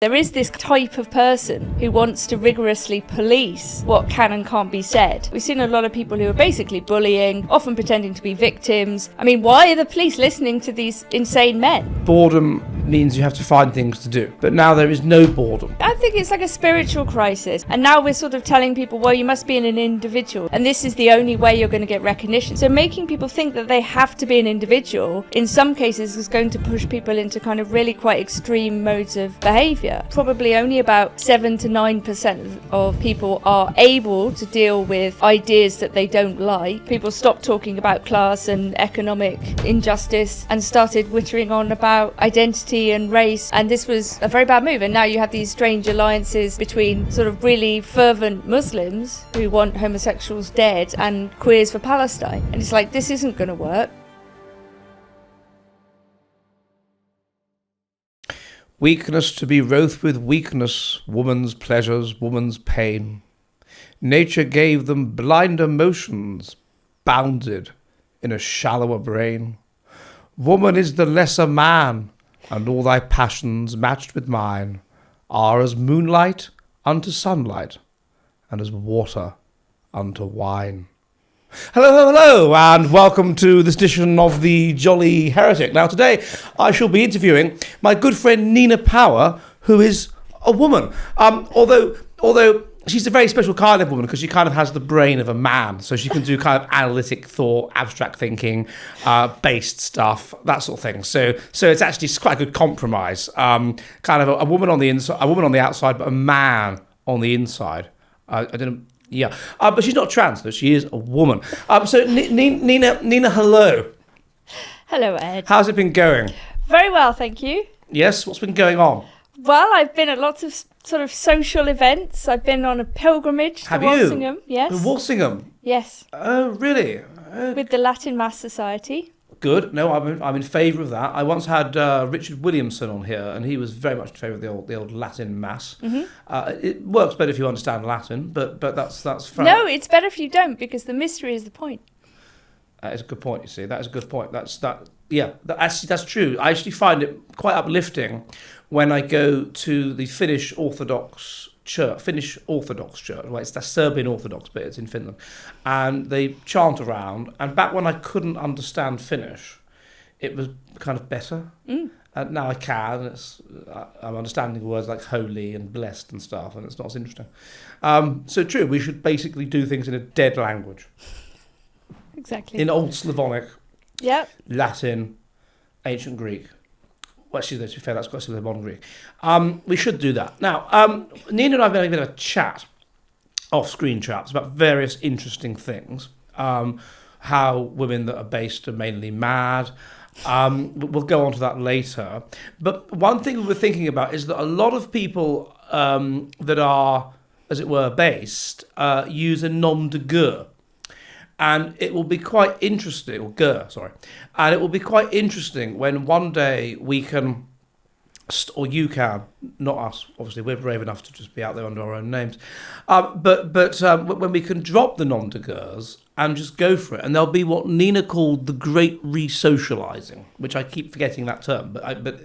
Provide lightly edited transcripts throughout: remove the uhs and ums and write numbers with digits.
There is this type of person who wants to rigorously police what can and can't be said. We've seen a lot of people who are basically bullying, often pretending to be victims. I mean, why are the police listening to these insane men? Boredom means you have to find things to do, but now there is no boredom. I think it's like a spiritual crisis, and now we're sort of telling people, well, you must be an individual, and this is the only way you're going to get recognition. So making people think that they have to be an individual, in some cases, is going to push people into kind of really quite extreme modes of behaviour. Probably only about 7 to 9% of people are able to deal with ideas that they don't like. People stopped talking about class and economic injustice and started whittering on about identity and race, and this was a very bad move. And now you have these strange alliances between sort of really fervent Muslims who want homosexuals dead and queers for Palestine, and it's like, this isn't going to work. Weakness to be wroth with weakness, woman's pleasures, woman's pain. Nature gave them blinder motions, bounded in a shallower brain. Woman is the lesser man, and all thy passions matched with mine are as moonlight unto sunlight, and as water unto wine. Hello, and welcome to this edition of the Jolly Heretic. Now, today I shall be interviewing my good friend Nina Power, who is a woman. Although she's a very special kind of woman because she kind of has the brain of a man, so she can do kind of analytic thought, abstract thinking, based stuff, that sort of thing. So it's actually quite a good compromise. Kind of a woman on the inside, a woman on the outside, but a man on the inside. I don't know. Yeah, but she's not trans, though. She is a woman. So, Nina, hello. Hello, Ed. How's it been going? Very well, thank you. Yes, what's been going on? Well, I've been at lots of sort of social events. I've been on a pilgrimage to Walsingham. Yes. Walsingham? Yes. Oh, really? With the Latin Mass Society. Good. No, I'm in favour of that. I once had Richard Williamson on here, and he was very much in favour of the old Latin Mass. Mm-hmm. It works better if you understand Latin, but that's fine. No, it's better if you don't, because the mystery is the point. That is a good point. You see, that is a good point. That's true. I actually find it quite uplifting when I go to the Finnish Orthodox Church. Well, it's the Serbian Orthodox, but it's in Finland, and they chant around. And back when I couldn't understand Finnish, it was kind of better. And now I can. I'm understanding words like holy and blessed and stuff, and it's not as interesting. So true. We should basically do things in a dead language. Exactly. In Old Slavonic. Yep. Latin, Ancient Greek. Well, actually, to be fair, that's quite similar to modern Greek. We should do that. Now, Nina and I have been having a bit of a chat, off-screen chats, about various interesting things. How women that are based are mainly mad. We'll go on to that later. But one thing we were thinking about is that a lot of people that are, as it were, based, use a nom de guerre. And it will be quite interesting, and it will be quite interesting when one day we can, or you can, not us, obviously, we're brave enough to just be out there under our own names, but when we can drop the nom de guerres and just go for it, and there'll be what Nina called the great resocializing, which I keep forgetting that term, but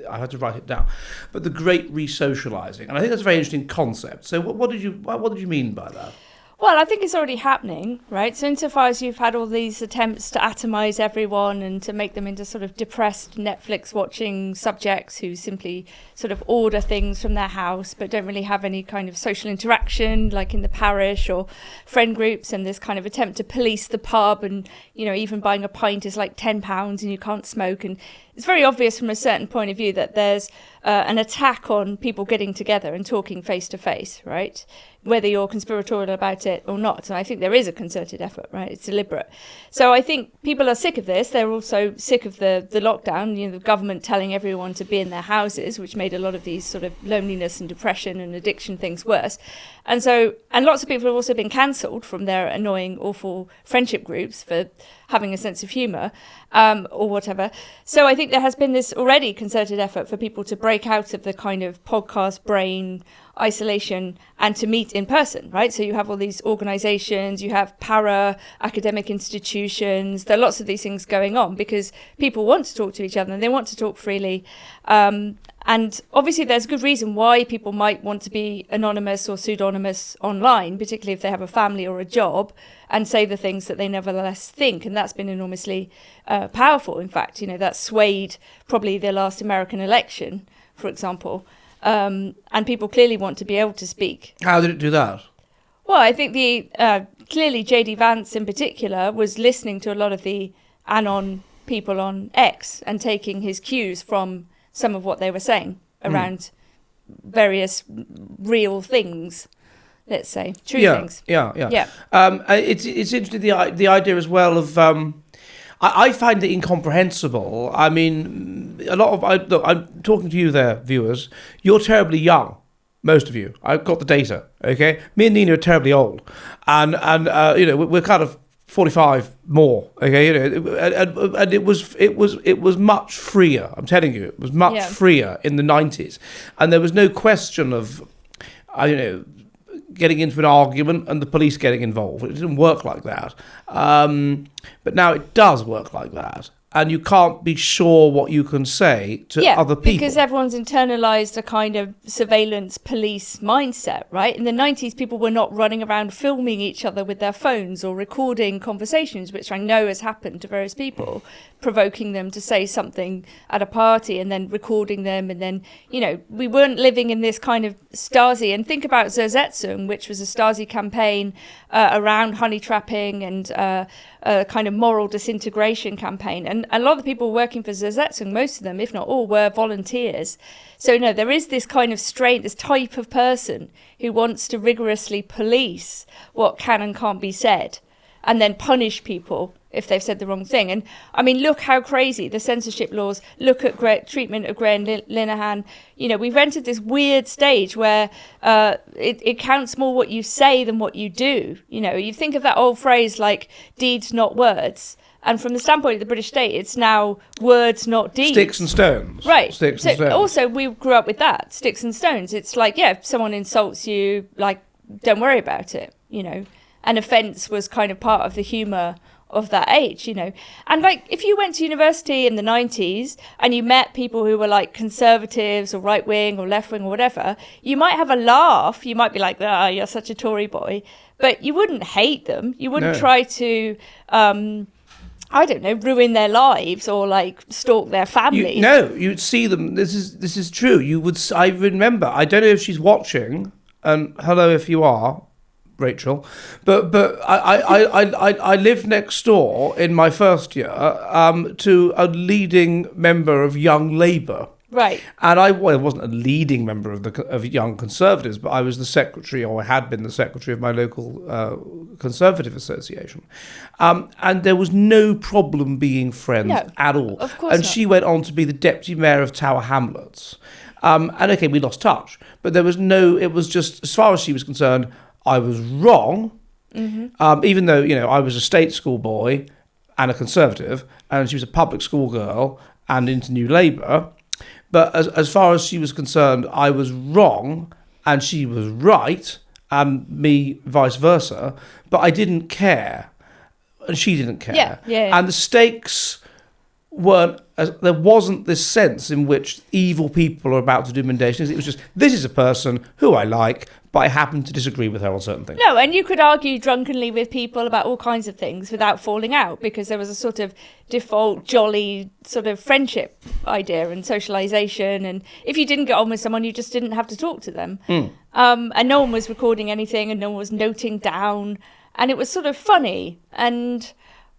I had to write it down. But the great resocializing, and I think that's a very interesting concept. So what did you mean by that? Well, I think it's already happening, right? So insofar as you've had all these attempts to atomise everyone and to make them into sort of depressed Netflix-watching subjects who simply sort of order things from their house but don't really have any kind of social interaction, like in the parish or friend groups, and this kind of attempt to police the pub, and, you know, even buying a pint is like £10 and you can't smoke. And it's very obvious from a certain point of view that there's an attack on people getting together and talking face to face, right? Whether you're conspiratorial about it or not. And I think there is a concerted effort, right? It's deliberate. So I think people are sick of this. They're also sick of the lockdown, you know, the government telling everyone to be in their houses, which made a lot of these sort of loneliness and depression and addiction things worse. And lots of people have also been cancelled from their annoying, awful friendship groups for having a sense of humour, or whatever. So I think there has been this already concerted effort for people to break out of the kind of podcast brain isolation and to meet in person, right? So you have all these organisations, you have para-academic institutions, there are lots of these things going on because people want to talk to each other and they want to talk freely. And obviously there's good reason why people might want to be anonymous or pseudonymous online, particularly if they have a family or a job, and say the things that they nevertheless think. And that's been enormously powerful. In fact, that swayed probably the last American election, for example. And people clearly want to be able to speak. How did it do that? Well, I think clearly J.D. Vance in particular was listening to a lot of the Anon people on X and taking his cues from some of what they were saying around various real things, let's say, true things. Yeah. It's interesting, the idea as well of... I find it incomprehensible. I mean, I'm talking to you there, viewers. You're terribly young, most of you. I've got the data, okay? Me and Nina are terribly old. And we're kind of 45 more, okay? And it was much freer. I'm telling you, it was much freer in the 90s, and there was no question of, getting into an argument and the police getting involved. It didn't work like that, but now it does work like that. And you can't be sure what you can say to other people. Because everyone's internalized a kind of surveillance police mindset, right? In the 90s, people were not running around filming each other with their phones or recording conversations, which I know has happened to various people, provoking them to say something at a party and then recording them. And then, we weren't living in this kind of Stasi. And think about Zersetzung, which was a Stasi campaign around honey trapping and a kind of moral disintegration campaign. And a lot of the people working for Zersetzung, most of them, if not all, were volunteers. So, there is this kind of this type of person who wants to rigorously police what can and can't be said and then punish people if they've said the wrong thing. And I mean, look how crazy the censorship laws, look at treatment of Graham Linehan. We've entered this weird stage where it counts more what you say than what you do. You think of that old phrase like deeds, not words. And from the standpoint of the British state, it's now words, not deeds. Sticks and stones. Right. Sticks and stones. Also, we grew up with that, sticks and stones. It's like, if someone insults you, like, don't worry about it, An offence was kind of part of the humour of that age, And like, if you went to university in the 90s and you met people who were like conservatives or right wing or left wing or whatever, you might have a laugh. You might be like, you're such a Tory boy. But you wouldn't hate them. You wouldn't try to... ruin their lives or like stalk their families. You'd see them. This is true. I remember. I don't know if she's watching, and hello if you are, Rachel. But I lived next door in my first year to a leading member of Young Labour. Right. And I wasn't a leading member of Young Conservatives, but I was the secretary, or I had been the secretary of my local Conservative association. And there was no problem being friends at all. Of course and not. She went on to be the deputy mayor of Tower Hamlets. And okay, we lost touch, but it was just, as far as she was concerned, I was wrong, even though, I was a state school boy and a Conservative, and she was a public school girl and into New Labour. But as far as she was concerned, I was wrong and she was right, and me vice versa. But I didn't care, and she didn't care. Yeah. And the stakes weren't... there wasn't this sense in which evil people are about to do mendacious. It was just, this is a person who I like, but I happen to disagree with her on certain things. No, and you could argue drunkenly with people about all kinds of things without falling out, because there was a sort of default jolly sort of friendship idea and socialization. And if you didn't get on with someone, you just didn't have to talk to them. And no one was recording anything and no one was noting down. And it was sort of funny and,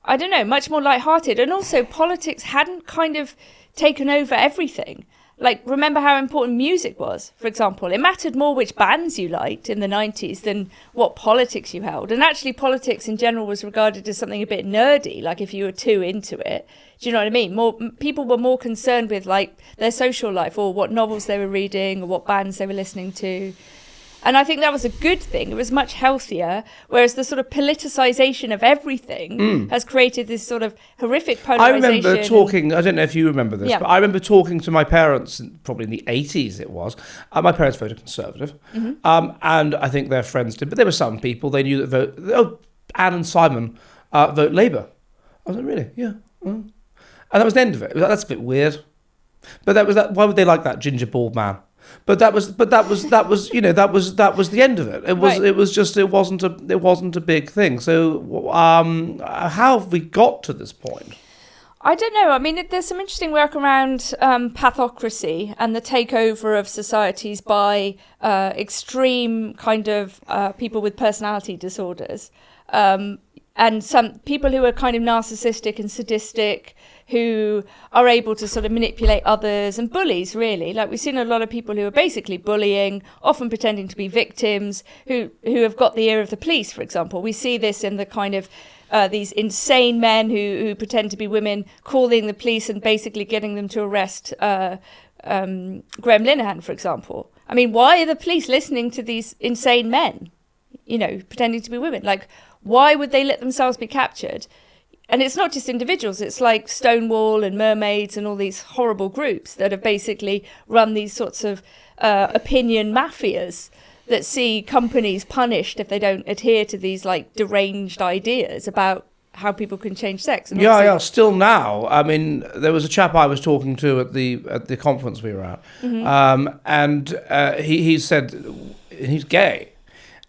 I don't know, much more lighthearted. And also politics hadn't kind of taken over everything. Like, remember how important music was, for example. It mattered more which bands you liked in the 90s than what politics you held. And actually, politics in general was regarded as something a bit nerdy, like if you were too into it. Do you know what I mean? People were more concerned with, like, their social life or what novels they were reading or what bands they were listening to. And I think that was a good thing. It was much healthier, whereas the sort of politicization of everything has created this sort of horrific polarization. I remember talking, I don't know if you remember this, but I remember talking to my parents, probably in the 80s it was. My parents voted Conservative, and I think their friends did. But there were some people, they knew that Anne and Simon vote Labour. I was like, really? Yeah. And that was the end of it. That's a bit weird. But that was that. Why would they like that ginger bald man? But that was you know, that was the end of it. It was Right. it wasn't a big thing. So how have we got to this point? I don't know. I mean, there's some interesting work around pathocracy and the takeover of societies by extreme kind of people with personality disorders. And some people who are kind of narcissistic and sadistic, who are able to sort of manipulate others, and bullies, really. Like, we've seen a lot of people who are basically bullying, often pretending to be victims, who have got the ear of the police, for example. We see this in the kind of these insane men who pretend to be women, calling the police and basically getting them to arrest Graham Linehan, for example. I mean, why are the police listening to these insane men, you know, pretending to be women? Like, why would they let themselves be captured? And it's not just individuals, it's like Stonewall and Mermaids and all these horrible groups that have basically run these sorts of opinion mafias that see companies punished if they don't adhere to these like deranged ideas about how people can change sex. And Yeah. Still now, I mean, there was a chap I was talking to at the conference we were at, and he said he's gay,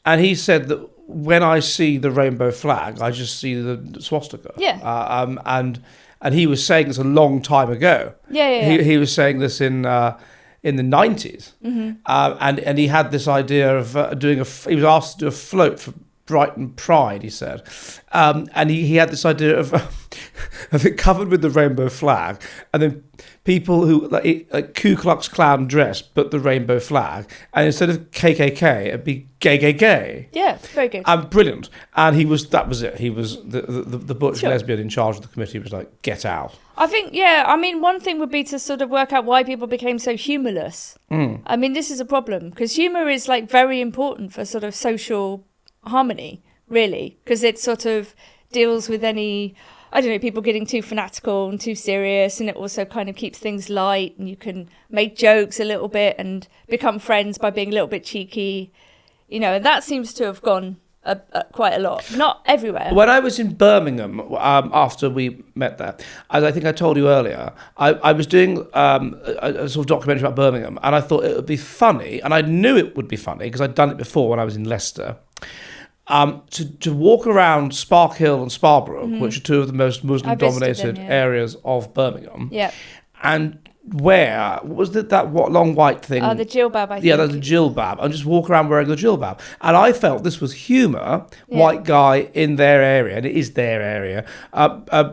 and he said that when I see the rainbow flag, I just see the swastika. Yeah. And he was saying this a long time ago. Yeah. He was saying this in the 90s, and he had this idea of he was asked to do a float for Brighton Pride, he said, and he had this idea of it covered with the rainbow flag, and then people who like Ku Klux Klan dress, but the rainbow flag, and instead of KKK, it'd be gay. Yeah, very good. Brilliant. And that was it. He was the butch Sure. lesbian in charge of the committee. Was like, get out. I think, I mean, one thing would be to sort of work out why people became so humorless. I mean, this is a problem, because humour is like very important for sort of social harmony, really, because it sort of deals with any, I don't know, people getting too fanatical and too serious, and it also kind of keeps things light, and you can make jokes a little bit and become friends by being a little bit cheeky, you know, and that seems to have gone quite a lot. Not everywhere. When I was in Birmingham, after we met there, as I think I told you earlier, I was doing a sort of documentary about Birmingham, and I thought it would be funny, and I knew it would be funny because I'd done it before when I was in Leicester, to walk around Sparkhill and Sparbrook, which are two of the most Muslim-dominated areas of Birmingham. Yeah. And what was that long white thing? The jilbab, I think. Yeah, that's a jilbab. And just walk around wearing the jilbab. And I felt this was humour, white guy in their area, and it is their area,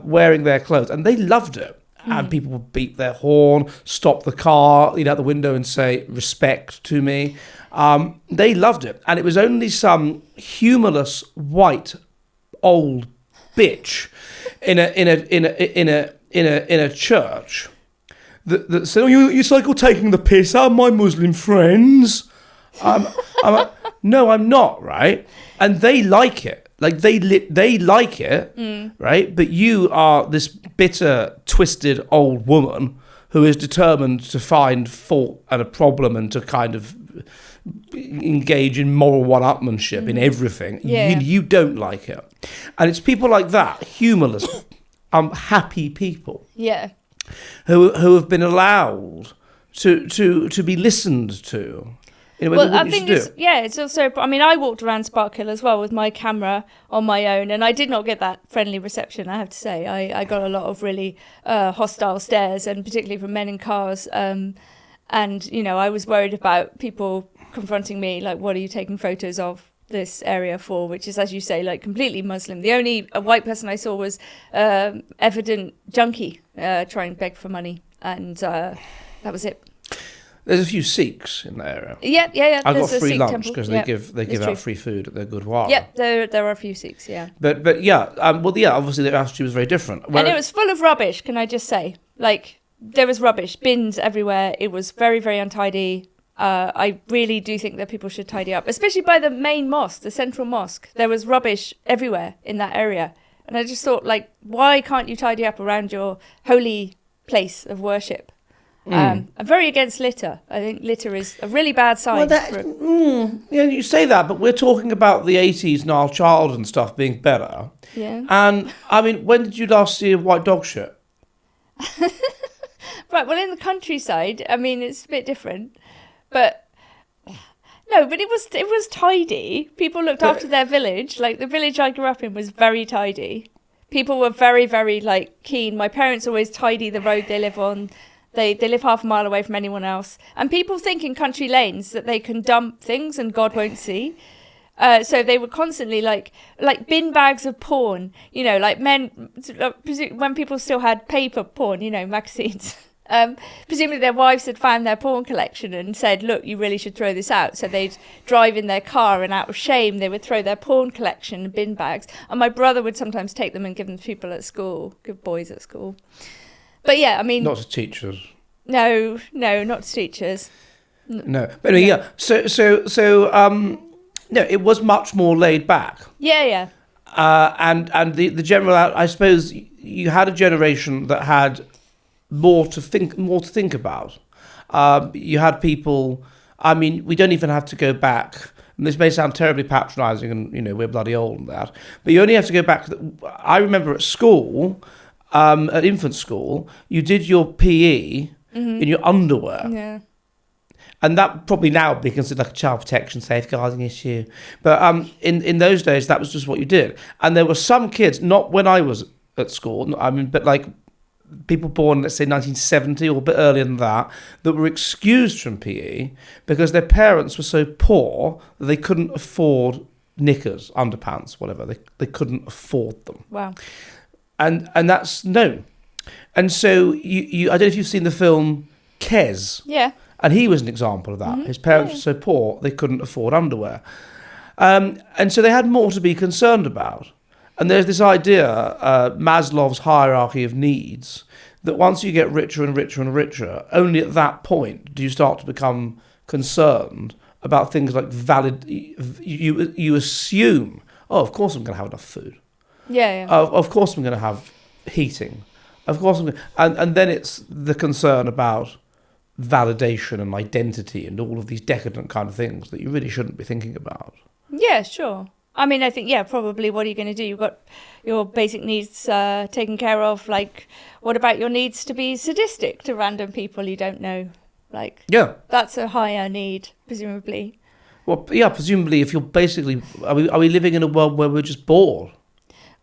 wearing their clothes. And they loved it. And people would beat their horn, stop the car, lean out the window and say, respect to me. They loved it. And it was only some humourless white old bitch in a church that said, "Oh, it's like you're taking the piss out of my Muslim friends." I'm like, no, I'm not, right? And they like it. Like they like it, right? But you are this bitter, twisted old woman who is determined to find fault and a problem and to kind of engage in moral one-upmanship in everything. Yeah. You don't like it. And it's people like that, humorless, happy people. Yeah. Who have been allowed to be listened to. Well, I think it's also, I mean, I walked around Sparkhill as well with my camera on my own, and I did not get that friendly reception, I have to say. I got a lot of really hostile stares, and particularly from men in cars. And, you know, I was worried about people confronting me, like, what are you taking photos of this area for, which is, as you say, like completely Muslim. The only white person I saw was evident junkie trying to beg for money, and that was it. There's a few Sikhs in the area. Yeah. I got free lunch because they give out free food at their Gurdwara. Yeah, there are a few Sikhs, yeah. But yeah, obviously their attitude was very different. And it was full of rubbish, can I just say? Like, there was rubbish, bins everywhere. It was very, very untidy. I really do think that people should tidy up, especially by the main mosque, the central mosque. There was rubbish everywhere in that area. And I just thought, like, why can't you tidy up around your holy place of worship? I'm very against litter. I think litter is a really bad sign. Yeah, you say that, but we're talking about the 80s and our childhood and stuff being better. Yeah. And, I mean, when did you last see a white dog shit? Right, well, in the countryside, I mean, it's a bit different. But no, but it was tidy. People looked after their village. Like, the village I grew up in was very tidy. People were very, very, like, keen. My parents always tidy the road they live on. They live half a mile away from anyone else. And people think in country lanes that they can dump things and God won't see. So they were constantly like bin bags of porn, you know, like men, when people still had paper porn, you know, magazines. Presumably their wives had found their porn collection and said, look, you really should throw this out. So they'd drive in their car and out of shame, they would throw their porn collection in bin bags. And my brother would sometimes take them and give them to people at school, give boys at school. But yeah, I mean... Not to teachers. No, not to teachers. No. But anyway, yeah. No, it was much more laid back. Yeah. And the general, I suppose, you had a generation that had more to think about. You had people. I mean, we don't even have to go back. And this may sound terribly patronising, and you know we're bloody old and that. But you only have to go back. I remember at school, at infant school, you did your PE in your underwear. Yeah. And that probably now would be considered like a child protection safeguarding issue. But in those days, that was just what you did. And there were some kids, not when I was at school, I mean, but like people born, let's say 1970 or a bit earlier than that were excused from PE because their parents were so poor that they couldn't afford knickers, underpants, whatever. They couldn't afford them. Wow. And that's known. And so you I don't know if you've seen the film Kes. Yeah. And he was an example of that. His parents were so poor, they couldn't afford underwear. And so they had more to be concerned about. And there's this idea, Maslow's hierarchy of needs, that once you get richer and richer and richer, only at that point do you start to become concerned about things like valid... You assume, oh, of course I'm going to have enough food. Yeah. Of course I'm going to have heating. Of course I'm going to... And then it's the concern about validation and identity and all of these decadent kind of things that you really shouldn't be thinking about. Yeah, sure. I mean, I think, probably what are you going to do? You've got your basic needs taken care of. Like, what about your needs to be sadistic to random people you don't know? Like, yeah, that's a higher need, presumably. Well, yeah, presumably if you're basically... Are we living in a world where we're just bored?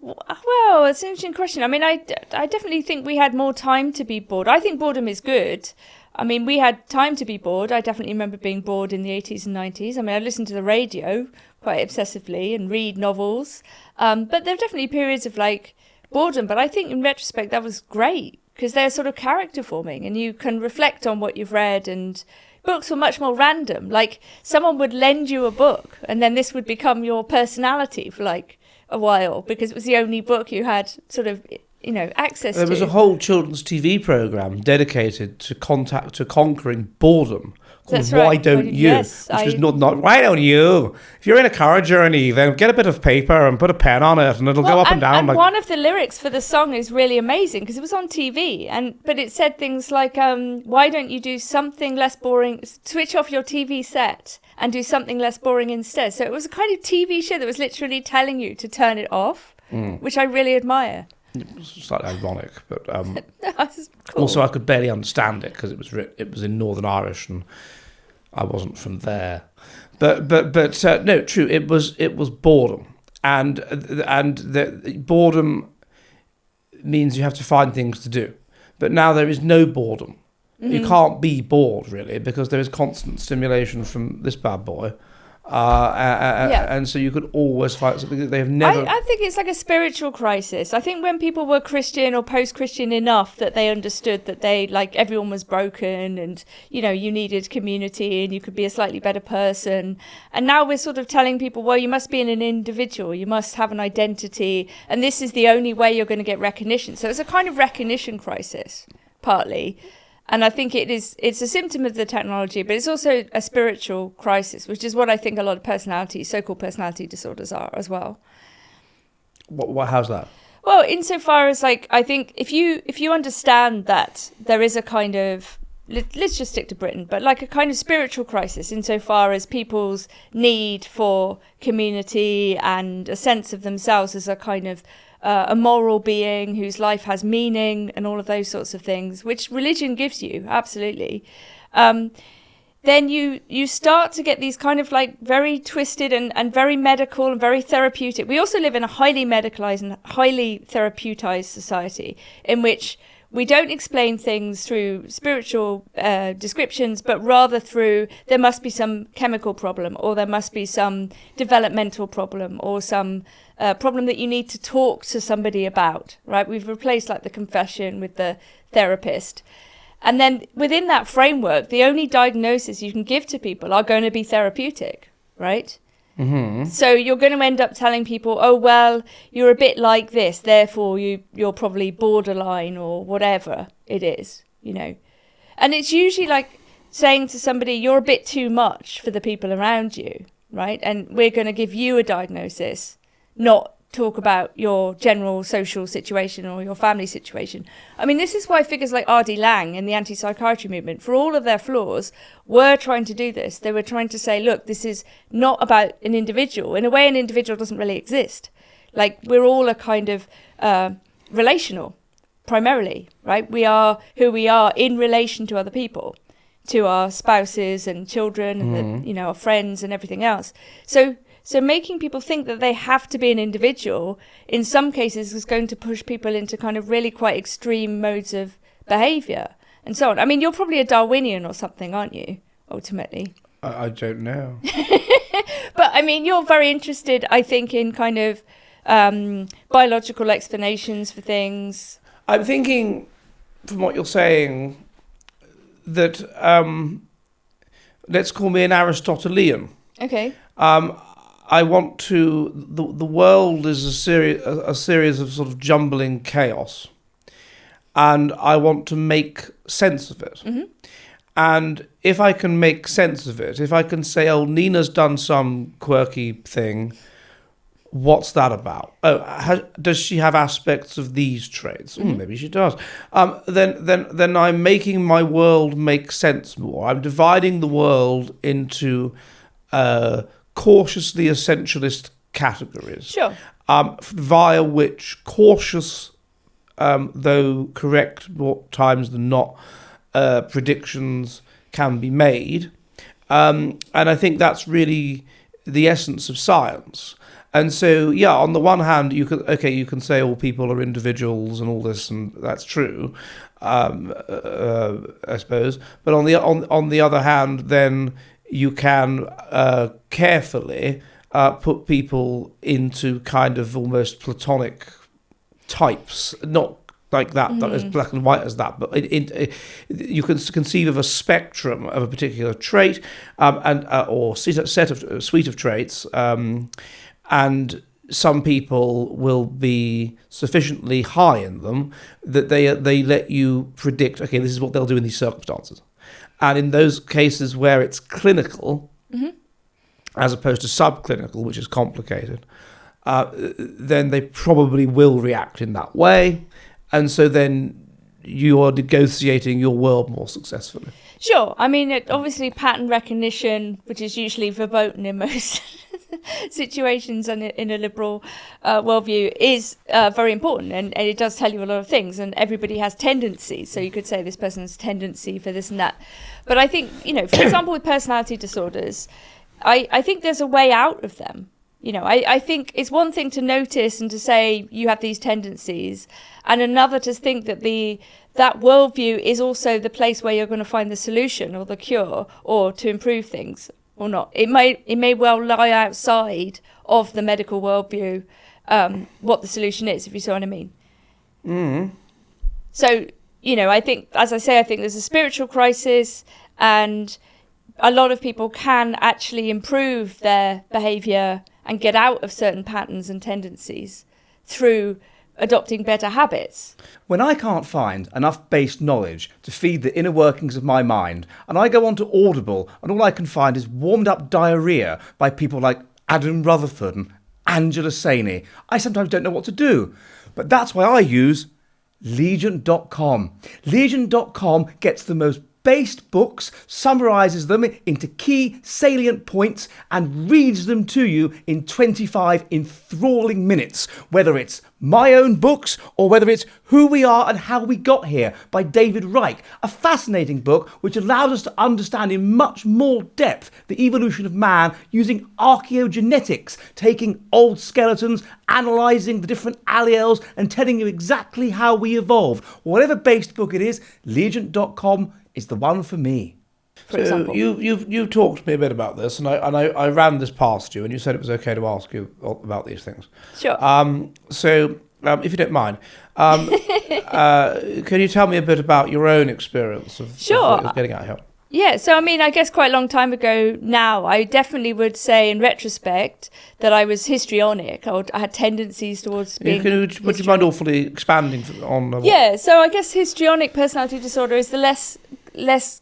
Well, it's an interesting question. I mean, I definitely think we had more time to be bored. I think boredom is good. I mean, we had time to be bored. I definitely remember being bored in the 80s and 90s. I mean, I listened to the radio quite obsessively and read novels. But there are definitely periods of, like, boredom. But I think in retrospect, that was great because they're sort of character forming and you can reflect on what you've read. And books were much more random. Like, someone would lend you a book and then this would become your personality for, like, a while because it was the only book you had sort of... access to. There was a whole children's TV programme dedicated to conquering boredom called Why Don't You? Yes, which was not why don't you? If you're in a car journey, then get a bit of paper and put a pen on it and it'll go up and down. And one of the lyrics for the song is really amazing because it was on TV, but it said things like, why don't you do something less boring, switch off your TV set and do something less boring instead. So it was a kind of TV show that was literally telling you to turn it off, which I really admire. It's slightly ironic, but cool. Also I could barely understand it because it was in Northern Irish and I wasn't from there. But no, true. It was boredom, and the boredom means you have to find things to do. But now there is no boredom. You can't be bored really because there is constant stimulation from this bad boy. And so you could always find something that they have never... I think it's like a spiritual crisis. I think when people were Christian or post-Christian enough that they understood that everyone was broken and, you needed community and you could be a slightly better person. And now we're sort of telling people, well, you must be an individual, you must have an identity, and this is the only way you're going to get recognition. So it's a kind of recognition crisis, partly. And I think it's a symptom of the technology, but it's also a spiritual crisis, which is what I think a lot of so-called personality disorders are as well. How's that? Well, insofar as I think if you understand that there is a kind of let's just stick to Britain, but like a kind of spiritual crisis insofar as people's need for community and a sense of themselves as a kind of a moral being whose life has meaning and all of those sorts of things, which religion gives you, absolutely. Then you start to get these kind of like very twisted and very medical and very therapeutic. We also live in a highly medicalized and highly therapeutized society in which we don't explain things through spiritual descriptions, but rather through there must be some chemical problem, or there must be some developmental problem, or some problem that you need to talk to somebody about, right? We've replaced like the confession with the therapist. And then within that framework, the only diagnosis you can give to people are going to be therapeutic, right? Mm-hmm. So you're going to end up telling people, oh, well, you're a bit like this, therefore you're probably borderline or whatever it is, you know. And it's usually like saying to somebody, you're a bit too much for the people around you, right? And we're going to give you a diagnosis, not talk about your general social situation or your family situation. I mean, this is why figures like R.D. Laing and the anti-psychiatry movement, for all of their flaws, were trying to do this. They were trying to say, look, this is not about an individual. In a way, an individual doesn't really exist. Like, we're all a kind of relational, primarily, right? We are who we are in relation to other people, to our spouses and children, and the, our friends and everything else. So making people think that they have to be an individual, in some cases, is going to push people into kind of really quite extreme modes of behaviour and so on. I mean, you're probably a Darwinian or something, aren't you, ultimately? I don't know. But, I mean, you're very interested, I think, in kind of biological explanations for things. I'm thinking, from what you're saying, that let's call me an Aristotelian. Okay. I want to. The world is a series of sort of jumbling chaos, and I want to make sense of it. Mm-hmm. And if I can make sense of it, if I can say, "Oh, Nina's done some quirky thing," what's that about? Oh, does she have aspects of these traits? Mm-hmm. Maybe she does. Then I'm making my world make sense more. I'm dividing the world into cautiously essentialist categories, sure, via which cautious, though correct more times than not, predictions can be made, and I think that's really the essence of science. And so, yeah, on the one hand, you can say all people are individuals and all this, and that's true, I suppose. But on the other hand, then you can carefully put people into kind of almost platonic types, not like that, that as black and white as that, but you can conceive of a spectrum of a particular trait or suite of traits, and some people will be sufficiently high in them that they let you predict, okay, this is what they'll do in these circumstances. And in those cases where it's clinical, as opposed to subclinical, which is complicated, then they probably will react in that way. And so then you are negotiating your world more successfully. Sure. I mean, obviously pattern recognition, which is usually verboten in most situations and in a liberal worldview, is very important, and it does tell you a lot of things, and everybody has tendencies. So you could say this person's tendency for this and that. But I think, for example, with personality disorders, I think there's a way out of them. I think it's one thing to notice and to say you have these tendencies, and another to think that that worldview is also the place where you're going to find the solution or the cure or to improve things or not. It may well lie outside of the medical worldview, what the solution is, if you see what I mean. Mm. So, I think, as I say, I think there's a spiritual crisis, and a lot of people can actually improve their behaviour and get out of certain patterns and tendencies through adopting better habits. When I can't find enough base knowledge to feed the inner workings of my mind, and I go onto Audible, and all I can find is warmed up diarrhea by people like Adam Rutherford and Angela Saini, I sometimes don't know what to do. But that's why I use Legion.com. Legion.com gets the most based books, summarises them into key salient points and reads them to you in 25 enthralling minutes, whether it's my own books or whether it's Who We Are and How We Got Here by David Reich, a fascinating book which allows us to understand in much more depth the evolution of man using archaeogenetics, taking old skeletons, analysing the different alleles and telling you exactly how we evolved. Whatever based book it is, Legion.com is the one for me. For example. You talked to me a bit about this, and I ran this past you, and you said it was okay to ask you about these things. Sure. If you don't mind, can you tell me a bit about your own experience of what you're getting at here? Yeah, so I mean, I guess quite a long time ago now, I definitely would say in retrospect that I was histrionic. I had tendencies towards being Would you mind awfully expanding on Yeah, so I guess histrionic personality disorder is the less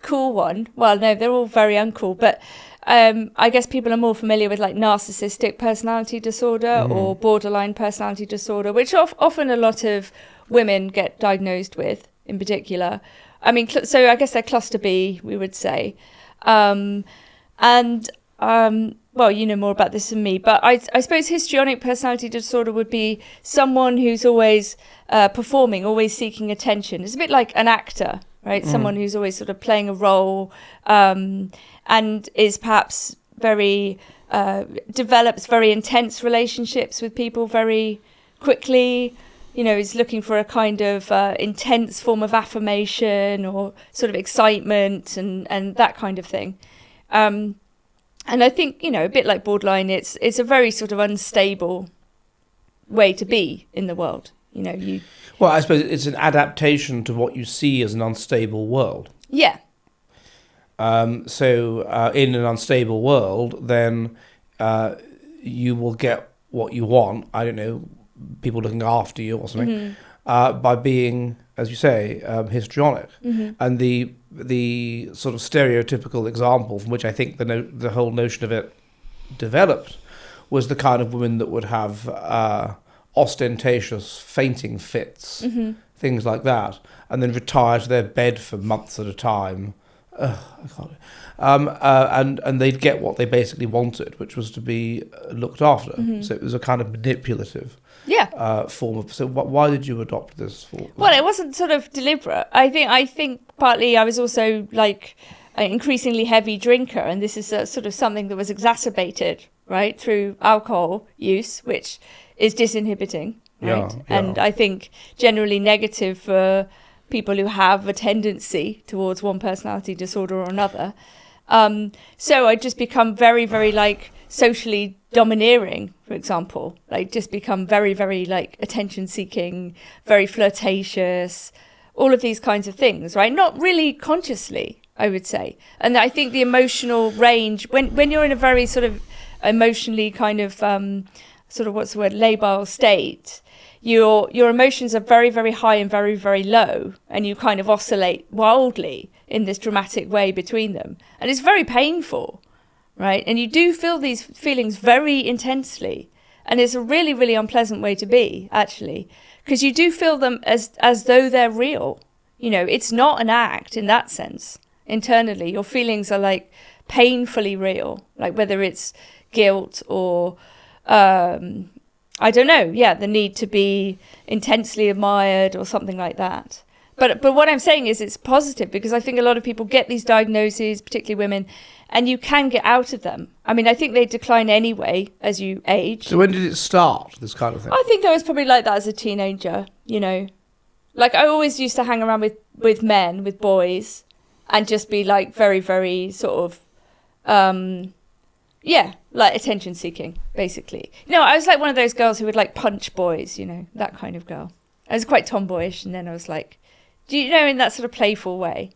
cool one. Well, no, they're all very uncool, but I guess people are more familiar with like narcissistic personality disorder or borderline personality disorder, which often a lot of women get diagnosed with in particular. I mean, so I guess they're cluster B, we would say. Well, you know more about this than me, but I suppose histrionic personality disorder would be someone who's always performing, always seeking attention. It's a bit like an actor, right? Someone who's always sort of playing a role and is perhaps develops very intense relationships with people very quickly. You know, is looking for a kind of intense form of affirmation or sort of excitement and that kind of thing. And I think, you know, a bit like borderline, it's a very sort of unstable way to be in the world. You know, Well, I suppose it's an adaptation to what you see as an unstable world. Yeah. So in an unstable world, then you will get what you want. I don't know, people looking after you or something, by being, as you say, histrionic. And the sort of stereotypical example from which I think the whole notion of it developed was the kind of women that would have ostentatious fainting fits, things like that, and then retire to their bed for months at a time. I can't. And they'd get what they basically wanted, which was to be looked after. So it was a kind of manipulative form of. So why did you adopt this form? Well, it wasn't sort of deliberate. I think partly I was also like an increasingly heavy drinker, and this is sort of something that was exacerbated, right, through alcohol use, which is disinhibiting, right? Yeah. And I think generally negative for people who have a tendency towards one personality disorder or another. So I just become very, very like socially domineering, for example, like just become very, very like attention seeking, very flirtatious, all of these kinds of things, right? Not really consciously, I would say. And I think the emotional range, when you're in a very sort of emotionally kind of sort of what's the word, labile state, your emotions are very, very high and very, very low, and you kind of oscillate wildly in this dramatic way between them. And it's very painful, right? And you do feel these feelings very intensely. And it's a really, really unpleasant way to be, actually, because you do feel them as though they're real. You know, it's not an act in that sense. Internally, your feelings are like painfully real, like whether it's guilt or I don't know, the need to be intensely admired or something like that. But what I'm saying is it's positive, because I think a lot of people get these diagnoses, particularly women, and you can get out of them. I mean, I think they decline anyway as you age. So when did it start, this kind of thing? I think I was probably like that as a teenager, you know. Like I always used to hang around with men, with boys, and just be like very, very sort of like attention seeking, basically. You know, I was like one of those girls who would like punch boys, you know, that kind of girl. I was quite tomboyish, and then I was like, do you know, in that sort of playful way,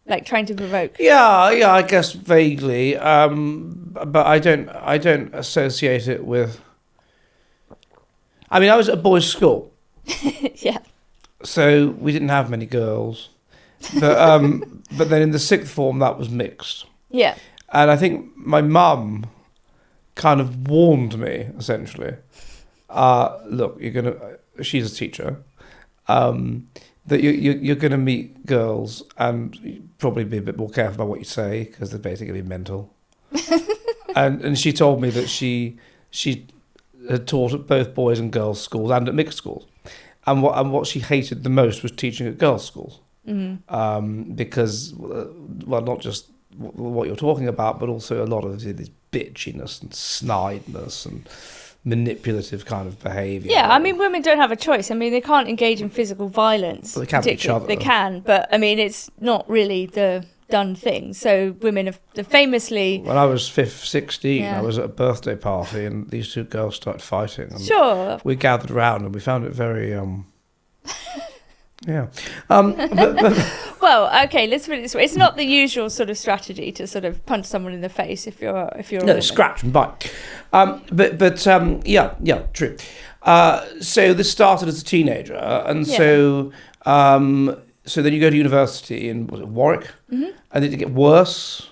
like trying to provoke. Yeah, I guess vaguely, but I don't associate it with. I mean, I was at a boys' school. Yeah. So we didn't have many girls, but then in the sixth form that was mixed. Yeah. And I think my mum kind of warned me, essentially. Look, she's a teacher. that you're going to meet girls and probably be a bit more careful about what you say because they're basically mental. and she told me that she had taught at both boys and girls schools and at mixed schools, and what she hated the most was teaching at girls' schools, because well, not just what you're talking about, but also a lot of this bitchiness and snideness and manipulative kind of behaviour. Yeah, I mean, women don't have a choice. I mean, they can't engage in physical violence. Well, they can each other. They can, but I mean, it's not really the done thing. So women have famously... When I was 16, I was at a birthday party and these two girls started fighting. And sure. We gathered around and we found it very... yeah. Well, okay, let's put it this way. It's not the usual sort of strategy to sort of punch someone in the face if you're a woman. Scratch and bite. Yeah, true. So this started as a teenager, and so then you go to university in, was it Warwick? Mm-hmm. And did it get worse?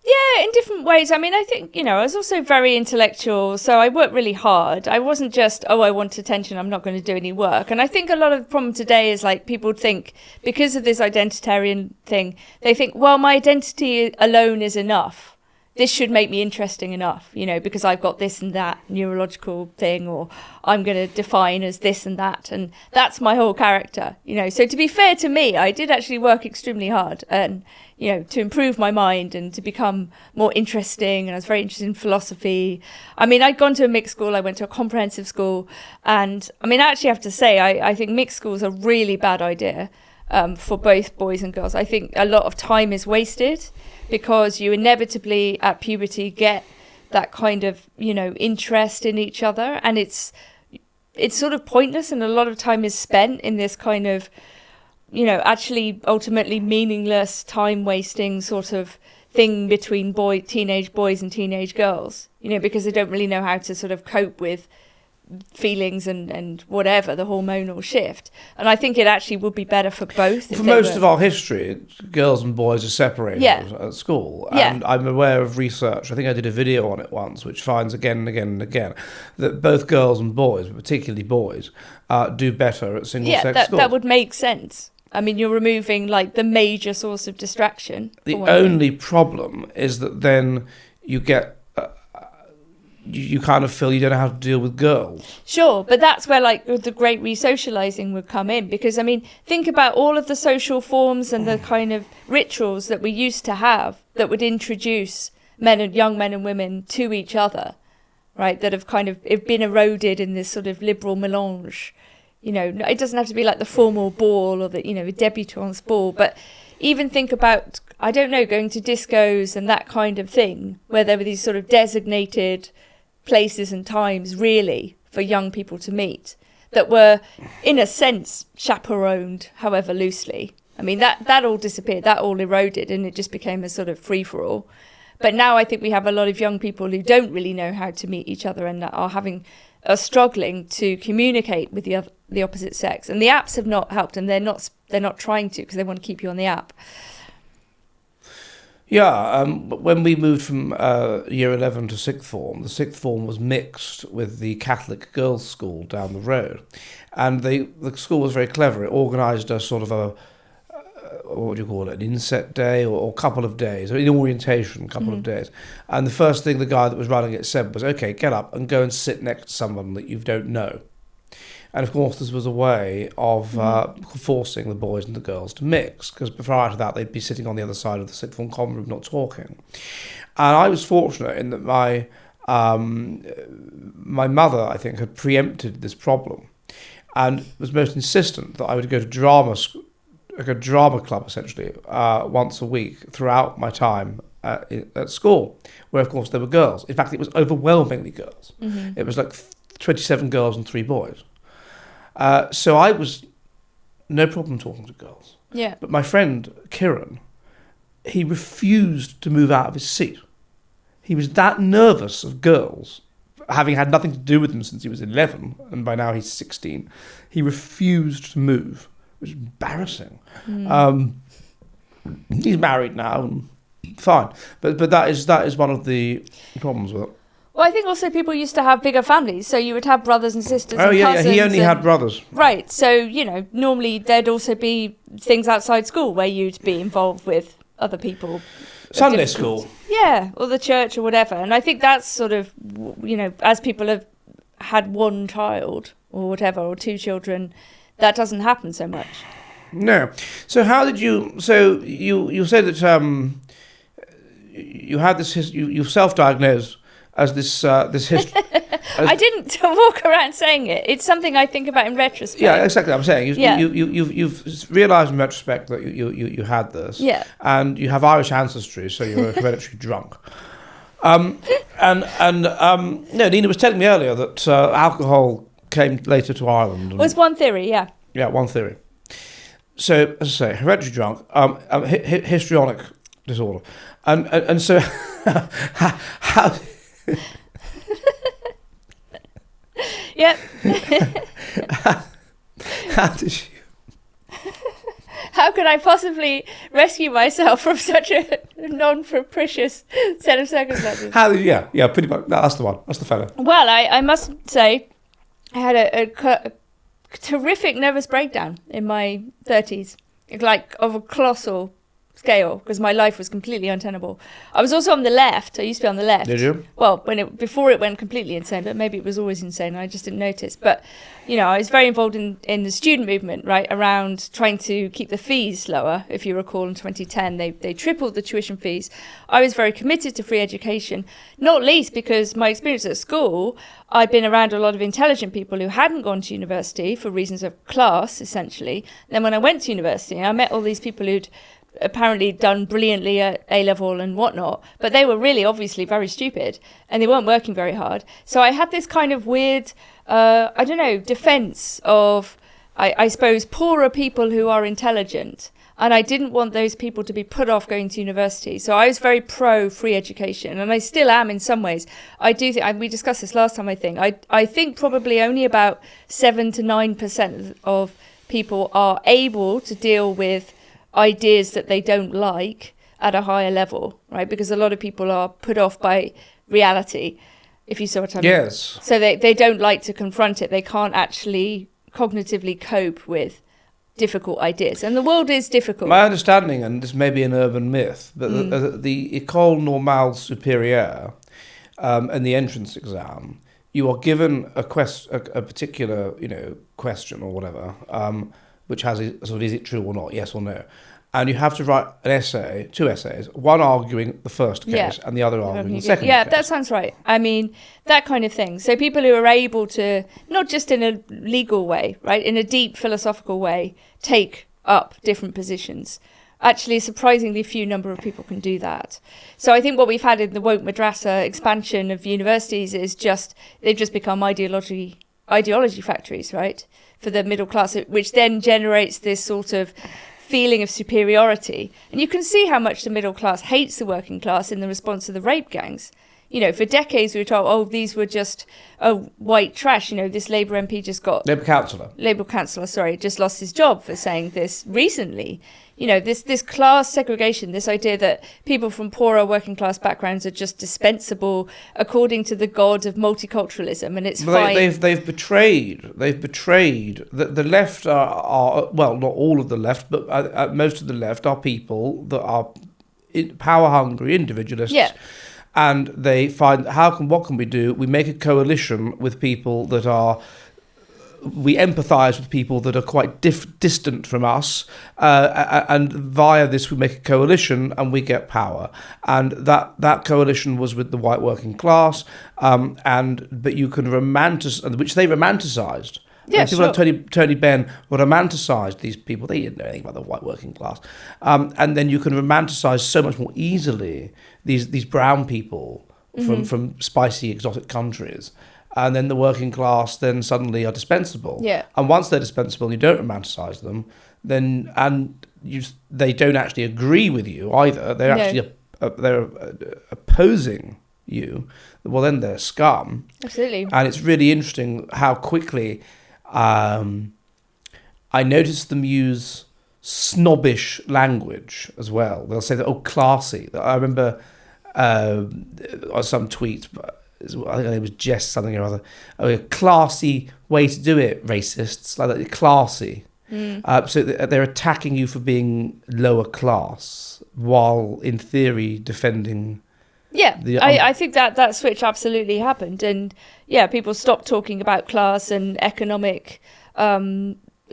Yeah, in different ways. I mean, I think, I was also very intellectual, so I worked really hard. I wasn't just, I want attention, I'm not going to do any work. And I think a lot of the problem today is like people think, because of this identitarian thing, they think, well, my identity alone is enough. This should make me interesting enough, because I've got this and that neurological thing, or I'm going to define as this and that. And that's my whole character, So to be fair to me, I did actually work extremely hard and, to improve my mind and to become more interesting. And I was very interested in philosophy. I mean, I'd gone to a mixed school. I went to a comprehensive school. And I mean, I actually have to say, I think mixed schools are a really bad idea for both boys and girls. I think a lot of time is wasted because you inevitably at puberty get that kind of, interest in each other. And it's sort of pointless. And a lot of time is spent in this kind of, actually ultimately meaningless, time-wasting sort of thing between teenage boys and teenage girls, because they don't really know how to sort of cope with feelings and whatever, the hormonal shift. And I think it actually would be better for both. For most of our history, girls and boys are separated at school. And I'm aware of research, I think I did a video on it once, which finds again and again and again that both girls and boys, but particularly boys, do better at single-sex schools. That would make sense. I mean, you're removing like the major source of distraction. The only problem is that then you get you kind of feel you don't know how to deal with girls. Sure, but that's where like the great resocializing would come in, because I mean, think about all of the social forms and the kind of rituals that we used to have that would introduce young men and women to each other, right? That have kind of been eroded in this sort of liberal melange. It doesn't have to be like the formal ball or the, a debutante's ball, but even think about, I don't know, going to discos and that kind of thing, where there were these sort of designated places and times really for young people to meet that were, in a sense, chaperoned, however loosely. I mean, that all disappeared, that all eroded, and it just became a sort of free-for-all. But now I think we have a lot of young people who don't really know how to meet each other and are struggling to communicate with the opposite sex, and the apps have not helped, and they're not trying to because they want to keep you on the app. Yeah, when we moved from year 11 to sixth form, the sixth form was mixed with the Catholic girls' school down the road, and the school was very clever. It organised a sort of what do you call it, an inset day or a couple of days, or an orientation couple of days. And the first thing the guy that was running it said was, okay, get up and go and sit next to someone that you don't know. And of course, this was a way of forcing the boys and the girls to mix, because prior to that, they'd be sitting on the other side of the sixth form common room not talking. And I was fortunate in that my mother, I think, had preempted this problem and was most insistent that I would go to drama school, like a drama club, essentially, once a week throughout my time at school, where, of course, there were girls. In fact, it was overwhelmingly girls. Mm-hmm. It was like 27 girls and 3 boys. So I was no problem talking to girls. Yeah. But my friend, Kieran, he refused to move out of his seat. He was that nervous of girls, having had nothing to do with them since he was 11, and by now he's 16. He refused to move. It was embarrassing. He's married now, and fine. But that is one of the problems with it. Well, I think also people used to have bigger families, so you would have brothers and sisters and yeah, cousins. he only had brothers. Right, so, you know, normally there'd also be things outside school where you'd be involved with other people. Sunday school. Yeah, or the church or whatever. And I think that's sort of, you know, as people have had one child or whatever, or two children, that doesn't happen so much. No. So how did you... So you said that you had this... You self-diagnosed as this history... I didn't walk around saying it. It's something I think about in retrospect. Yeah, exactly. I'm saying you've realised in retrospect that you had this. Yeah. And you have Irish ancestry, so you're a hereditary drunk. No, Nina was telling me earlier that alcohol came later to Ireland. Was one theory, yeah. Yeah, one theory. So, as I say, hereditary drunk, histrionic disorder, and so how. Yep. How did you? How could I possibly rescue myself from such a non-propitious set of circumstances? How did you? Yeah, pretty much. No, that's the one. That's the fella. Well, I must say, I had a terrific nervous breakdown in my 30s, like of a colossal scale, because my life was completely untenable. I was also on the left. I used to be on the left. Did you? Well, before it went completely insane, but maybe it was always insane. I just didn't notice. But, you know, I was very involved in the student movement, right, around trying to keep the fees lower. If you recall, in 2010, they tripled the tuition fees. I was very committed to free education, not least because my experience at school, I'd been around a lot of intelligent people who hadn't gone to university for reasons of class, essentially. Then when I went to university, I met all these people who'd apparently done brilliantly at A-level and whatnot, but they were really obviously very stupid and they weren't working very hard. So I had this kind of weird, defense of, I suppose, poorer people who are intelligent. And I didn't want those people to be put off going to university. So I was very pro free education, and I still am in some ways. I do think, we discussed this last time, I think probably only about 7 to 9% of people are able to deal with ideas that they don't like at a higher level, right? Because a lot of people are put off by reality, if you saw what I mean. Yes. So they don't like to confront it. They can't actually cognitively cope with difficult ideas. And the world is difficult. My understanding, and this may be an urban myth, but the École Normale Supérieure and the entrance exam, you are given a particular, question or whatever, which has a sort of, is it true or not, yes or no. And you have to write an essay, 2 essays, one arguing the first case and the other arguing the second case. Yeah, that sounds right. I mean, that kind of thing. So people who are able to, not just in a legal way, right, in a deep philosophical way, take up different positions. Actually, a surprisingly few number of people can do that. So I think what we've had in the woke madrasa expansion of universities is they've just become ideology factories, right, for the middle class, which then generates this sort of feeling of superiority. And you can see how much the middle class hates the working class in the response to the rape gangs. For decades we were told, these were just white trash. This Labour MP Labour councillor, just lost his job for saying this recently. This class segregation, this idea that people from poorer working class backgrounds are just dispensable according to the god of multiculturalism, and it's fine. They've betrayed. The left are well, not all of the left, but most of the left are people that are power hungry individualists. Yeah. And they find what can we do? We make a coalition with people that are. We empathise with people that are quite distant from us, and via this we make a coalition and we get power. And that coalition was with the white working class, but you can which they romanticised. Yeah, people like Tony Benn were romanticised these people. They didn't know anything about the white working class. And then you can romanticise so much more easily these brown people from spicy exotic countries. And then the working class then suddenly are dispensable. Yeah. And once they're dispensable and you don't romanticise them, they don't actually agree with you either. They're actually they're opposing you. Well, then they're scum. Absolutely. And it's really interesting how quickly I noticed them use snobbish language as well. They'll say that, classy. I remember some tweet I think it was Jess something or other. A classy way to do it, racists, like that, classy. So they're attacking you for being lower class, while in theory defending. Yeah, I think that switch absolutely happened, and yeah, people stopped talking about class and economic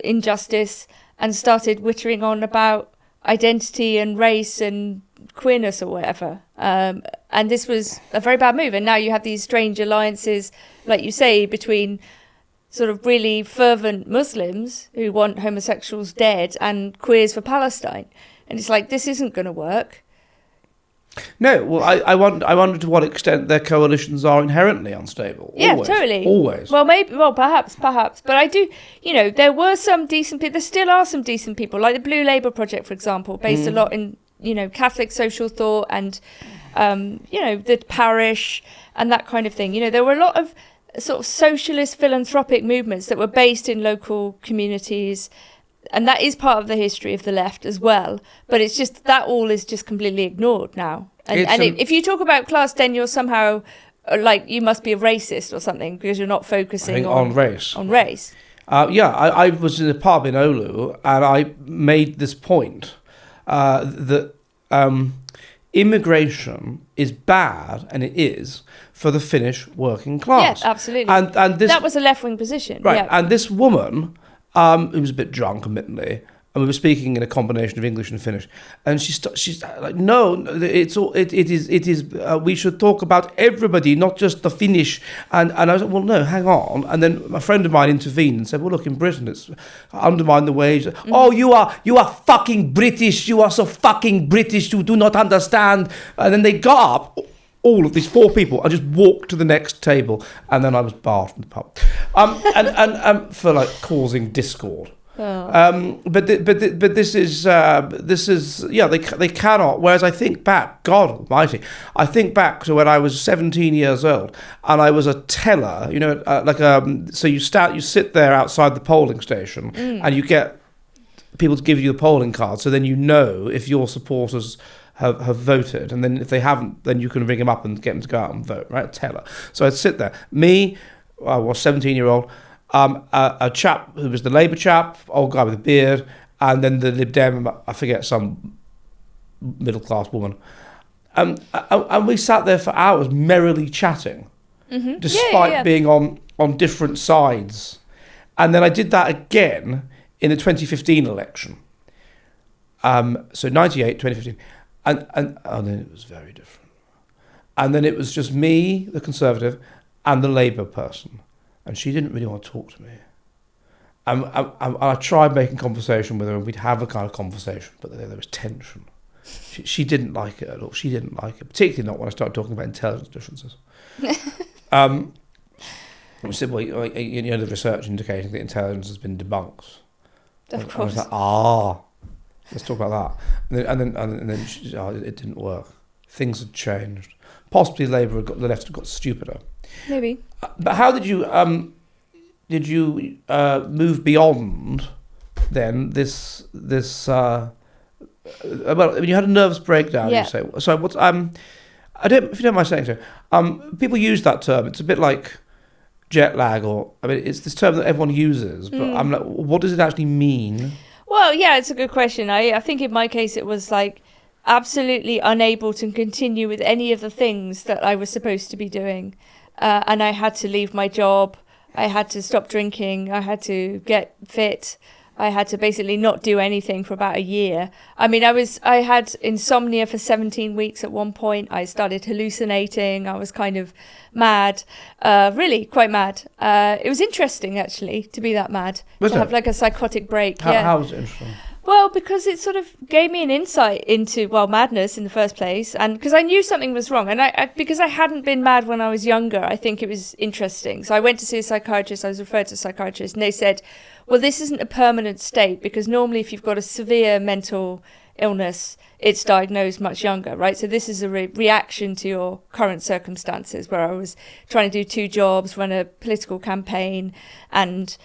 injustice and started wittering on about identity and race and queerness or whatever. And this was a very bad move. And now you have these strange alliances, like you say, between sort of really fervent Muslims who want homosexuals dead and queers for Palestine. And it's like, this isn't going to work. No, well, I wonder to what extent their coalitions are inherently unstable. Yeah, always, totally. Always. Well, perhaps. But I do, there were some decent people. There still are some decent people, like the Blue Labour Project, for example, based a lot in, Catholic social thought and, the parish and that kind of thing. There were a lot of sort of socialist philanthropic movements that were based in local communities. And that is part of the history of the left as well. But it's just that all is just completely ignored now. And if you talk about class, then you're somehow like you must be a racist or something because you're not focusing on race. On race. I was in a pub in Oulu and I made this point that immigration is bad, and it is, for the Finnish working class. Yeah, absolutely. And this, that was a left-wing position. Right, yeah. And this woman... who was a bit drunk, admittedly, and we were speaking in a combination of English and Finnish, and she's like, no, it is. We should talk about everybody, not just the Finnish. And I was like, well, no, hang on. And then a friend of mine intervened and said, well, look, in Britain, it's undermine the wage. Mm-hmm. Oh, you are fucking British. You are so fucking British. You do not understand. And then they got up, all of these 4 people, I just walked to the next table, and then I was barred from the pub, and for like causing discord. Oh. But this is they cannot. Whereas I think back, God Almighty, I think back to when I was 17 years old, and I was a teller. So you sit there outside the polling station, and you get people to give you the polling card, so then if your supporters have voted, and then if they haven't, then you can ring them up and get them to go out and vote, right? Teller. So I'd sit there. Me, I was 17-year-old, a chap who was the Labour chap, old guy with a beard, and then the Lib Dem, I forget, some middle-class woman. And we sat there for hours merrily chatting, despite being on different sides. And then I did that again in the 2015 election. So 98, 2015. And then it was very different. And then it was just me, the Conservative, and the Labour person. And she didn't really want to talk to me. And I tried making conversation with her, and we'd have a kind of conversation, but there was tension. She didn't like it at all. She didn't like it, particularly not when I started talking about intelligence differences. We said, well, the research indicating that intelligence has been debunked. Of course. I was like, let's talk about that. And then it didn't work. Things had changed. Possibly Labour the left had got stupider. Maybe. But how did you move beyond then this? Well, I mean, you had a nervous breakdown. Yeah. You say. So what's I don't, if you don't mind saying so. People use that term. It's a bit like jet lag, it's this term that everyone uses. But I'm like, what does it actually mean? Well, yeah, it's a good question. I think in my case it was like absolutely unable to continue with any of the things that I was supposed to be doing. And I had to leave my job. I had to stop drinking. I had to get fit. I had to basically not do anything for about a year. I mean, I had insomnia for 17 weeks at one point. I started hallucinating. I was kind of mad, really quite mad. It was interesting, actually, to be that mad, have like a psychotic break. How was it interesting? Well, because it sort of gave me an insight into, madness in the first place. And because I knew something was wrong. And because I hadn't been mad when I was younger, I think it was interesting. So I went to see a psychiatrist. I was referred to a psychiatrist. And they said, well, this isn't a permanent state. Because normally if you've got a severe mental illness, it's diagnosed much younger, right? So this is a reaction to your current circumstances, where I was trying to do 2 jobs, run a political campaign, and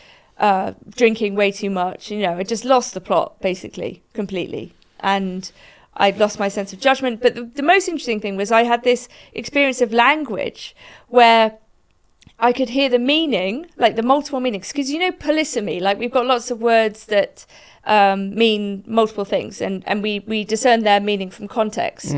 drinking way too much. I just lost the plot, basically, completely. And I'd lost my sense of judgment. But the most interesting thing was I had this experience of language where I could hear the meaning, like the multiple meanings. Because, polysemy, like we've got lots of words that mean multiple things, and we discern their meaning from context.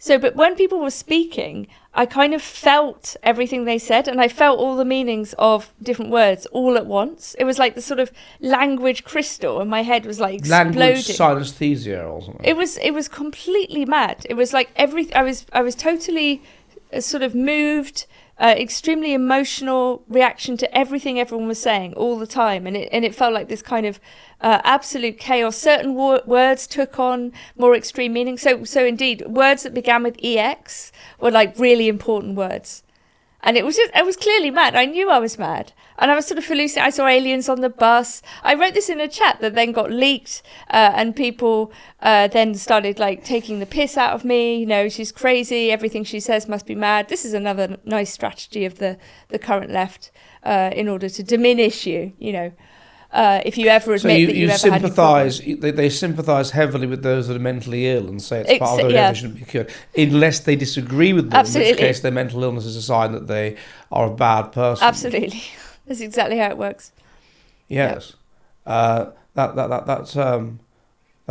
But when people were speaking, I kind of felt everything they said, and I felt all the meanings of different words all at once. It was like the sort of language crystal, and my head was like exploding. Language synesthesia or something. It was completely mad. It was like I was totally sort of moved, extremely emotional reaction to everything everyone was saying all the time, and it felt like this kind of absolute chaos. Certain words took on more extreme meaning. So indeed, words that began with ex were like really important words, and I was clearly mad. I knew I was mad, and I was sort of hallucinating. I saw aliens on the bus. I wrote this in a chat that then got leaked, and people then started like taking the piss out of me. She's crazy. Everything she says must be mad. This is another nice strategy of the current left in order to diminish you. If you ever admit that you ever sympathise, had they sympathise heavily with those that are mentally ill and say it's part of their they shouldn't be cured, unless they disagree with them. Absolutely. In which case, their mental illness is a sign that they are a bad person. Absolutely, that's exactly how it works. Yes, that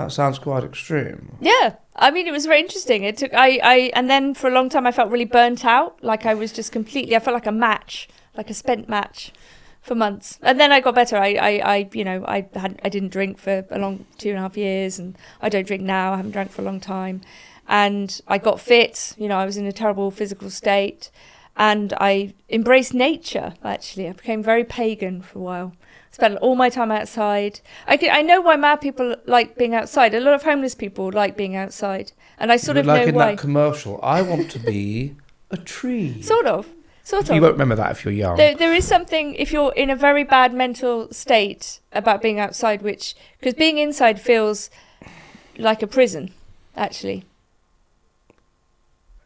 sounds quite extreme. Yeah, I mean, it was very interesting. It took and then for a long time I felt really burnt out. Like I was just completely. I felt like a match, like a spent match. For months, and then I got better. I didn't drink for a long 2.5 years, and I don't drink now. I haven't drank for a long time, and I got fit. I was in a terrible physical state, and I embraced nature. Actually, I became very pagan for a while. Spent all my time outside. I know why mad people like being outside. A lot of homeless people like being outside, and I sort of know why. Like in that commercial, I want to be a tree. Sort of. You won't remember that if you're young. There is something, if you're in a very bad mental state, about being outside, because being inside feels like a prison, actually.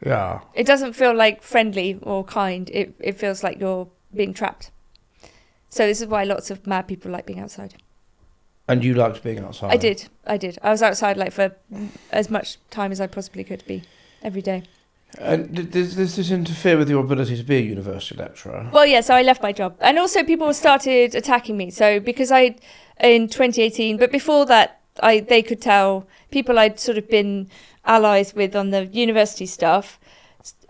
Yeah. It doesn't feel like friendly or kind. It feels like you're being trapped. So this is why lots of mad people like being outside. And you liked being outside? I did. I was outside like for as much time as I possibly could be, every day. And does this interfere with your ability to be a university lecturer? Well, yeah, so I left my job. And also people started attacking me. So because in 2018, but before that, they could tell people I'd sort of been allies with on the university stuff.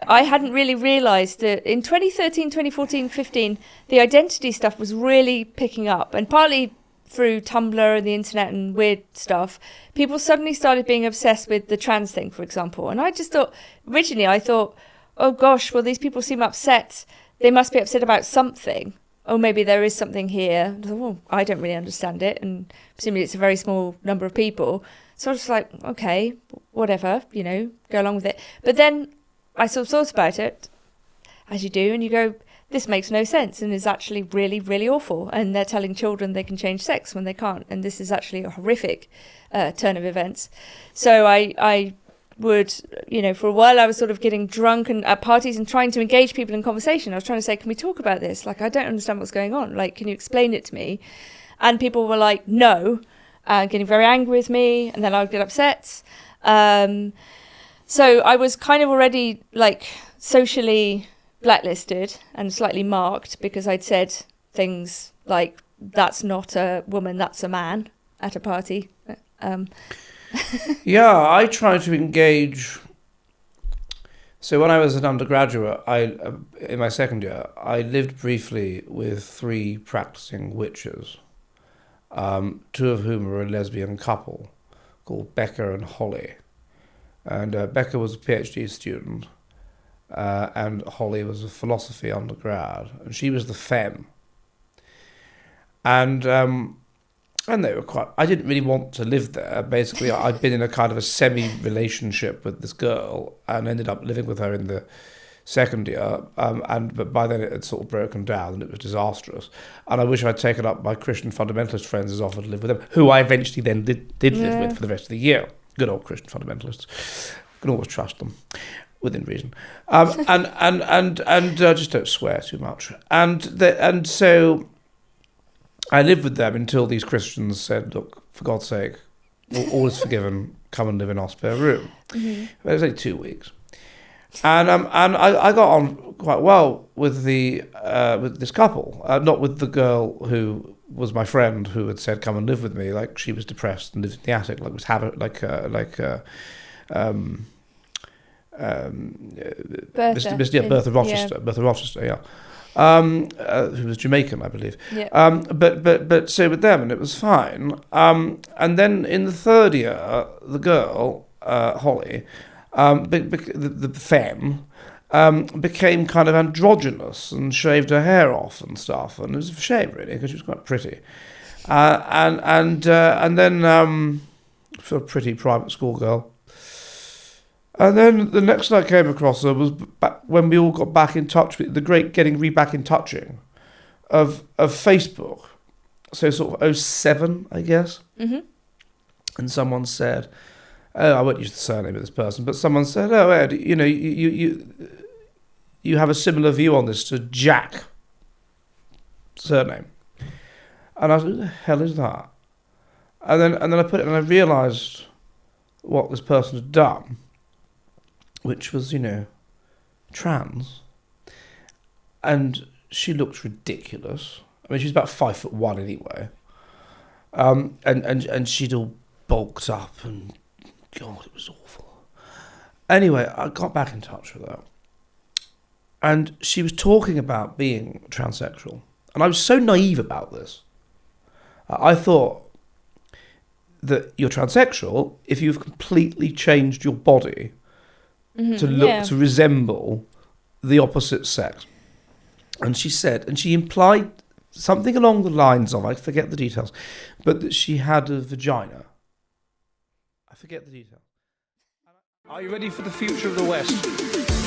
I hadn't really realised that in 2013, 2014, 15, the identity stuff was really picking up. And partly through Tumblr and the internet and weird stuff, people suddenly started being obsessed with the trans thing, for example. And I just thought, originally I thought, oh gosh, well, these people seem upset. They must be upset about something. Oh, maybe there is something here. I thought, well, I don't really understand it. And presumably it's a very small number of people. So I was like, okay, whatever, go along with it. But then I sort of thought about it, as you do, and you go, this makes no sense and is actually really, really awful. And they're telling children they can change sex when they can't. And this is actually a horrific turn of events. So I would, for a while I was sort of getting drunk and at parties and trying to engage people in conversation. I was trying to say, can we talk about this? Like, I don't understand what's going on. Like, can you explain it to me? And people were like, no, getting very angry with me. And then I would get upset. So I was kind of already like socially blacklisted and slightly marked because I'd said things like, that's not a woman, that's a man at a party. Yeah, I try to engage. So when I was an undergraduate, in my second year, I lived briefly with 3 practicing witches, 2 of whom were a lesbian couple called Becca and Holly. And Becca was a PhD student, and Holly was a philosophy undergrad, and she was the femme. And they were quite. I didn't really want to live there. Basically, I'd been in a kind of a semi-relationship with this girl, and ended up living with her in the second year. But by then it had sort of broken down, and it was disastrous. And I wish I'd taken up my Christian fundamentalist friends' offer to live with them, who I eventually then did live with for the rest of the year. Good old Christian fundamentalists. Can always trust them, within reason. And just don't swear too much. And so I lived with them until these Christians said, look, for God's sake, all is forgiven. Come and live in our spare room. It was only 2 weeks, and I got on quite well with with this couple, not with the girl who was my friend who had said come and live with me. Like, she was depressed and lived in the attic. Like, was Bertha, Bertha Rochester, Bertha Rochester, yeah. Who was Jamaican, I believe. Yeah. But so with them, and it was fine. And then in the third year, the girl, Holly, the femme, became kind of androgynous and shaved her hair off and stuff, and it was a shame really because she was quite pretty. And then for a pretty private school girl. And then the next I came across her was back when we all got back in touch with the great getting back in touching of Facebook. So sort of 07, I guess. Mm-hmm. And someone said, oh, I won't use the surname of this person, but someone said, oh, Ed, you know, you have a similar view on this to Jack surname. And I was like, who the hell is that? And then I put it and I realised what this person had done, which was, you know, trans. And she looked ridiculous. I mean, she was about 5'1" anyway. And she'd all bulked up and, God, it was awful. Anyway, I got back in touch with her. And she was talking about being transsexual. And I was so naive about this. I thought that you're transsexual if you've completely changed your body to look to resemble the opposite sex. And she said, and she implied something along the lines of, I forget the details, but that she had a vagina. I forget the details. Are you ready for the future of the West?